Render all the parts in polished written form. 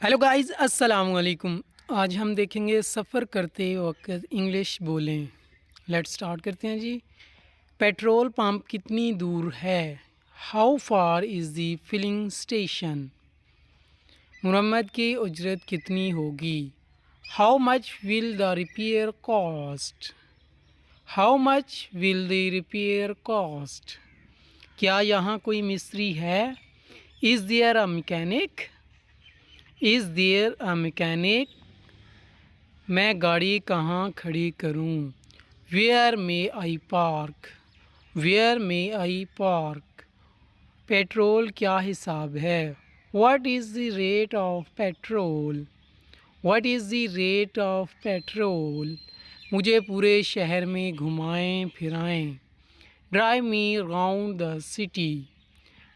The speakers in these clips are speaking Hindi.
हेलो गाइस, अस्सलाम वालेकुम। आज हम देखेंगे सफ़र करते वक्त इंग्लिश बोलें। लेट्स स्टार्ट करते हैं जी। पेट्रोल पंप कितनी दूर है? How far is the filling station? मुरम्मत की उजरत कितनी होगी? How much will the repair cost? How much will the repair cost? क्या यहाँ कोई मिस्त्री है? Is there a mechanic? Is there a mechanic? मैं गाड़ी कहाँ खड़ी करूँ? Where may I park? Where may I park? Petrol क्या हिसाब है? What is the rate of petrol? What is the rate of petrol? मुझे पूरे शहर में घुमाएं फिराएं। Drive me round the city.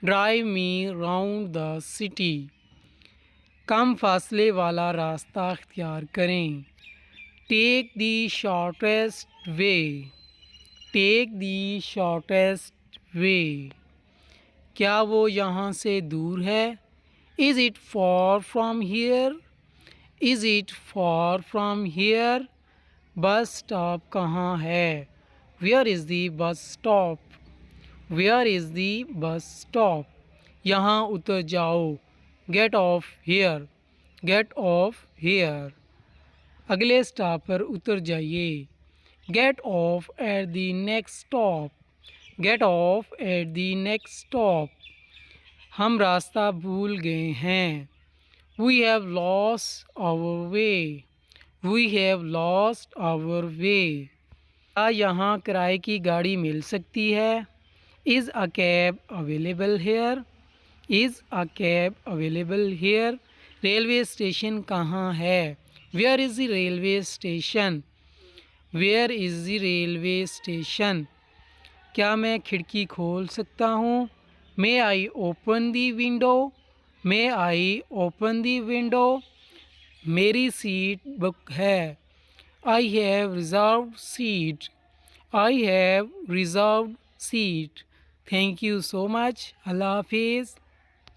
Drive me round the city. कम फासले वाला रास्ता अख्तियार करें। Take the shortest way. Take the shortest way. क्या वो यहाँ से दूर है? Is it far from here? Is it far from here? Bus stop कहाँ है? Where is the bus stop? Where is the bus stop? यहाँ उतर जाओ। Get off here. Get off here. अगले स्टॉप पर उतर जाइए। Get off at the next stop. Get off at the next stop. हम रास्ता भूल गए हैं। We have lost our way. We have lost our way. क्या यहाँ किराए की गाड़ी मिल सकती है? Is a cab available here? Is a cab available here? Railway station कहाँ है? Where is the railway station? Where is the railway station? क्या मैं खिड़की खोल सकता हूँ? May I open the window? May I open the window? मेरी सीट बुक है। I have reserved seat. I have reserved seat. Thank you so much. अल्लाह हाफिज़।